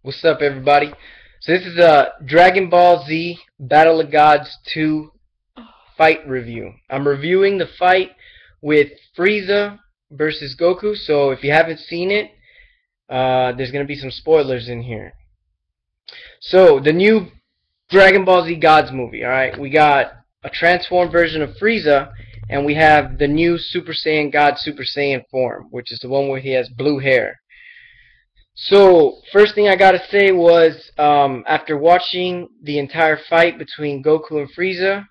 What's up, everybody? So this is a Dragon Ball Z Battle of Gods 2 fight review. I'm reviewing the fight with Frieza versus Goku. So if you haven't seen it, there's gonna be some spoilers in here. So the new Dragon Ball Z Gods movie. All right, we got a transformed version of Frieza, and we have the new Super Saiyan God Super Saiyan form, which is the one where he has blue hair. So, first thing I gotta say was, after watching the entire fight between Goku and Frieza,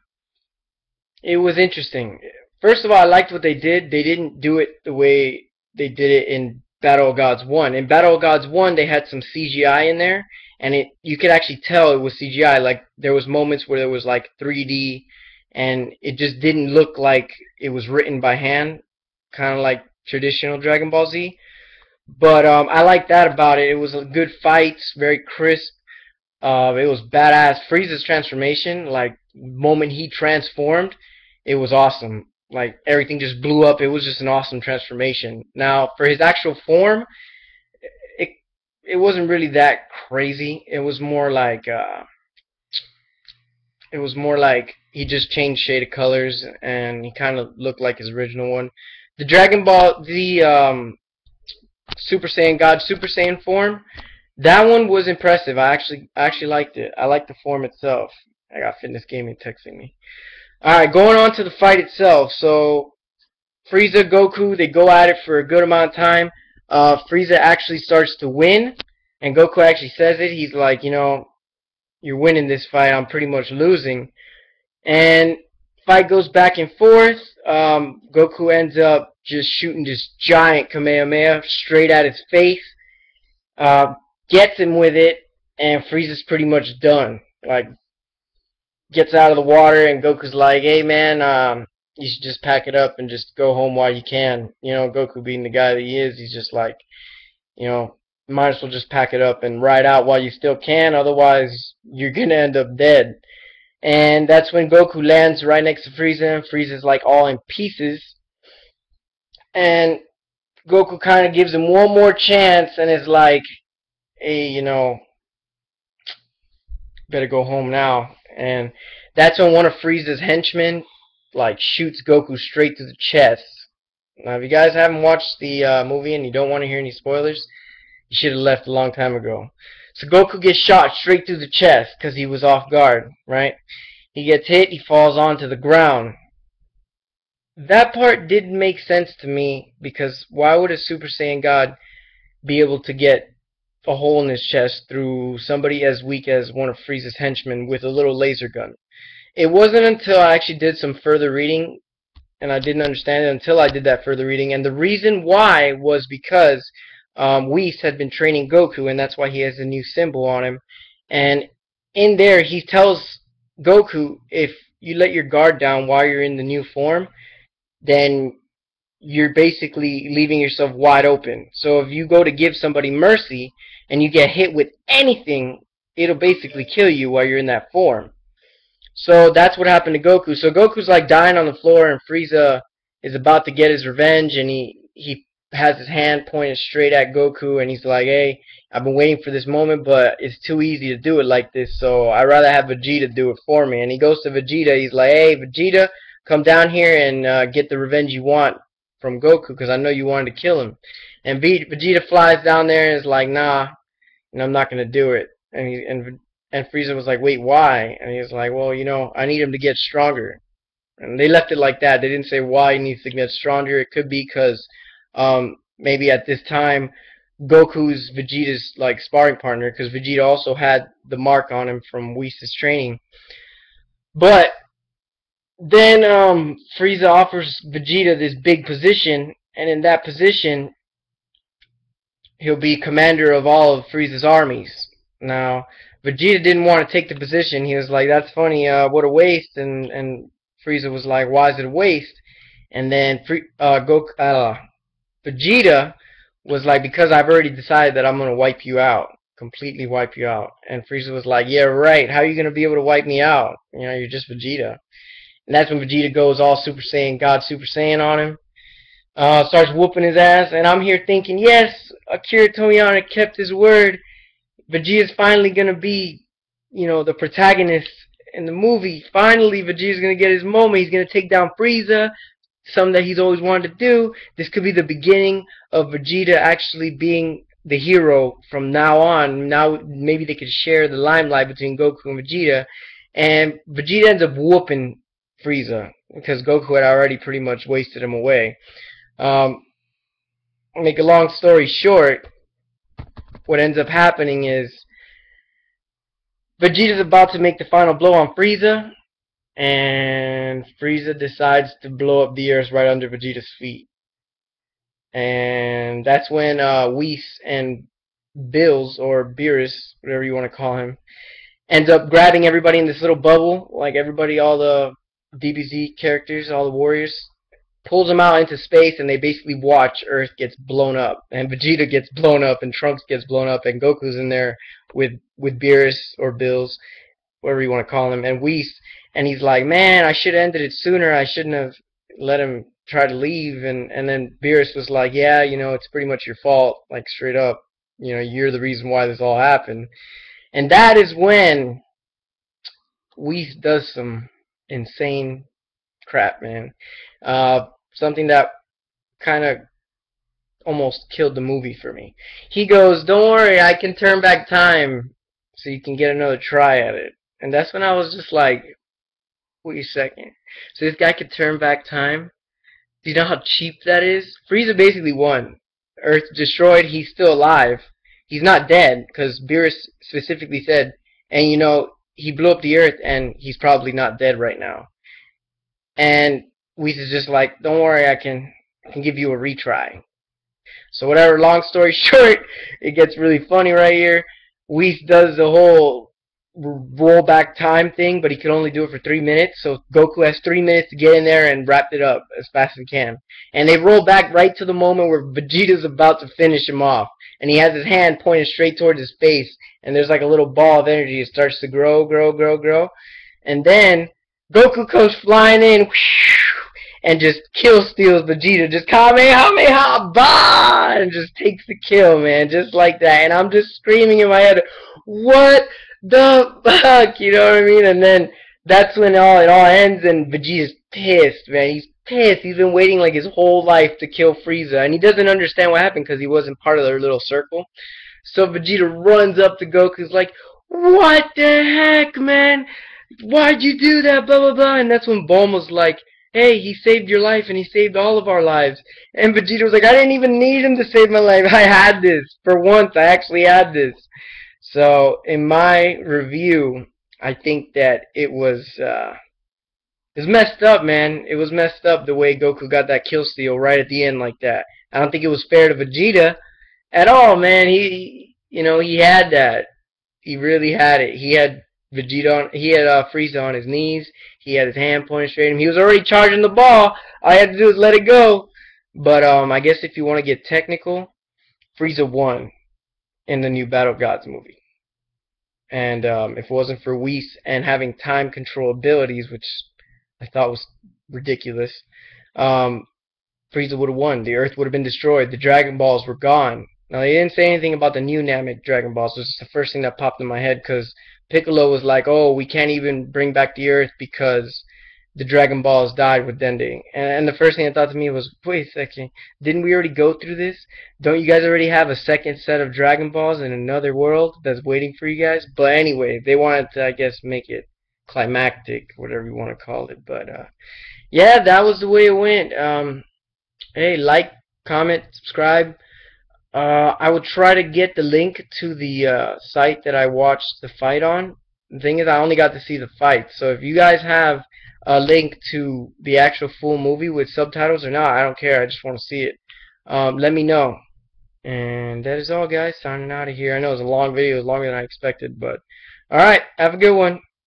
it was interesting. First of all, I liked what they did. They didn't do it the way they did it in Battle of Gods 1. In Battle of Gods 1, they had some CGI in there, and you could actually tell it was CGI. Like, there was moments where there was, like, 3D, and it just didn't look like it was written by hand, kind of like traditional Dragon Ball Z. But I like that about it. It was a good fight, very crisp. It was badass. Frieza's transformation, like moment he transformed, it was awesome. Like everything just blew up. It was just an awesome transformation. Now for his actual form, it it wasn't really that crazy. It was more like he just changed shade of colors and he kind of looked like his original one. The Dragon Ball Z Super Saiyan God Super Saiyan form. That one was impressive. I actually liked it. I liked the form itself. I got Fitness Gaming texting me. Alright, going on to the fight itself. So Frieza, Goku, they go at it for a good amount of time. Frieza actually starts to win, and Goku actually says it. He's like, you're winning this fight. I'm pretty much losing. And fight goes back and forth. Goku ends up just shooting this giant Kamehameha straight at his face. Gets him with it, and Frieza's pretty much done. Like, gets out of the water, and Goku's like, hey man, you should just pack it up and just go home while you can. Goku being the guy that he is, he's just like, might as well just pack it up and ride out while you still can, otherwise you're gonna end up dead. And that's when Goku lands right next to Frieza, and Frieza's like all in pieces. And Goku kind of gives him one more chance and is like, hey, better go home now. And that's when one of Frieza's henchmen, like, shoots Goku straight to the chest. Now, if you guys haven't watched the movie and you don't want to hear any spoilers, you should have left a long time ago. So Goku gets shot straight through the chest because he was off guard, right? He gets hit, he falls onto the ground. That part didn't make sense to me, because why would a Super Saiyan God be able to get a hole in his chest through somebody as weak as one of Frieza's henchmen with a little laser gun? It wasn't until I actually did some further reading, and I didn't understand it until I did that further reading, and the reason why was because Whis had been training Goku, and that's why he has a new symbol on him. And in there he tells Goku, if you let your guard down while you're in the new form, then you're basically leaving yourself wide open. So if you go to give somebody mercy and you get hit with anything, it'll basically kill you while you're in that form. So that's what happened to Goku. So Goku's like dying on the floor, and Frieza is about to get his revenge, and he has his hand pointed straight at Goku, and he's like, hey, I've been waiting for this moment, but it's too easy to do it like this, so I'd rather have Vegeta do it for me. And he goes to Vegeta. He's like, hey, Vegeta, come down here and get the revenge you want from Goku, because I know you wanted to kill him. And Vegeta flies down there and is like, nah, I'm not going to do it. And Frieza was like, wait, why? And he was like, well, I need him to get stronger. And they left it like that. They didn't say why he needs to get stronger. It could be because maybe at this time Goku's Vegeta's like sparring partner, because Vegeta also had the mark on him from Whis' training. But then Frieza offers Vegeta this big position, and in that position he'll be commander of all of Frieza's armies. Now Vegeta didn't want to take the position. He was like, that's funny, what a waste. And Frieza was like, why is it a waste? And then Vegeta was like, because I've already decided that I'm going to wipe you out. Completely wipe you out. And Frieza was like, yeah, right. How are you going to be able to wipe me out? You're just Vegeta. And that's when Vegeta goes all Super Saiyan God Super Saiyan on him. Starts whooping his ass. And I'm here thinking, yes, Akira Toriyama kept his word. Vegeta's finally gonna be, the protagonist in the movie. Finally, Vegeta's gonna get his moment. He's gonna take down Frieza, something that he's always wanted to do. This could be the beginning of Vegeta actually being the hero from now on. Now maybe they could share the limelight between Goku and Vegeta, and Vegeta ends up whooping Frieza because Goku had already pretty much wasted him away. Um, Make a long story short, what ends up happening is Vegeta's about to make the final blow on Frieza, and Frieza decides to blow up the Earth right under Vegeta's feet. And that's when Whis and Bills, or Beerus, whatever you want to call him, ends up grabbing everybody in this little bubble, like everybody, all the DBZ characters, all the warriors, pulls them out into space, and they basically watch Earth gets blown up, and Vegeta gets blown up, and Trunks gets blown up, and Goku's in there with Beerus or Bills, whatever you want to call him, and Whis, and he's like, man, I should have ended it sooner. I shouldn't have let him try to leave. And then Beerus was like, yeah, it's pretty much your fault, like straight up. You're the reason why this all happened. And that is when Whis does some insane crap, man. Something that kind of almost killed the movie for me. He goes, don't worry, I can turn back time so you can get another try at it. And that's when I was just like, wait a second. So this guy could turn back time? Do you know how cheap that is? Frieza basically won. Earth destroyed, he's still alive. He's not dead, because Beerus specifically said, and he blew up the Earth, and he's probably not dead right now. And Whis is just like, don't worry, I can give you a retry. So whatever, long story short, it gets really funny right here. Whis does the whole roll back time thing, but he could only do it for 3 minutes, so Goku has 3 minutes to get in there and wrap it up as fast as he can. And they roll back right to the moment where Vegeta's about to finish him off, and he has his hand pointed straight towards his face, and there's like a little ball of energy. It starts to grow, and then Goku comes flying in, and just kill steals Vegeta, just Kamehameha, bah! And just takes the kill, man, just like that. And I'm just screaming in my head, what the fuck, you know what I mean? And then that's when it all ends, and Vegeta's pissed, man. He's pissed. He's been waiting like his whole life to kill Frieza, and he doesn't understand what happened because he wasn't part of their little circle. So Vegeta runs up to Goku's like, what the heck, man? Why'd you do that, blah, blah, blah? And that's when Bulma's like, hey, he saved your life, and he saved all of our lives. And Vegeta was like, I didn't even need him to save my life. I had this. For once, I actually had this. So, in my review, I think that it was messed up, man. It was messed up the way Goku got that kill steal right at the end like that. I don't think it was fair to Vegeta at all, man. He had that. He really had it. He had Frieza on his knees. He had his hand pointed straight at him. He was already charging the ball. All I had to do was let it go. But I guess if you want to get technical, Frieza won in the new Battle Gods movie. And if it wasn't for Whis and having time control abilities, which I thought was ridiculous, Frieza would have won. The Earth would have been destroyed. The Dragon Balls were gone. Now, they didn't say anything about the new Namek Dragon Balls. This is the first thing that popped in my head, because Piccolo was like, oh, we can't even bring back the Earth because the Dragon Balls died with Dende. And the first thing I thought to me was, wait a second, didn't we already go through this? Don't you guys already have a second set of Dragon Balls in another world that's waiting for you guys? But anyway, they wanted to, I guess, make it climactic, whatever you want to call it. But yeah, that was the way it went. Hey, like, comment, subscribe. I would try to get the link to the site that I watched the fight on. The thing is, I only got to see the fight. So if you guys have a link to the actual full movie with subtitles or not, I don't care. I just want to see it. Let me know. And that is all, guys. Signing out of here. I know it was a long video. It was longer than I expected. But alright, have a good one.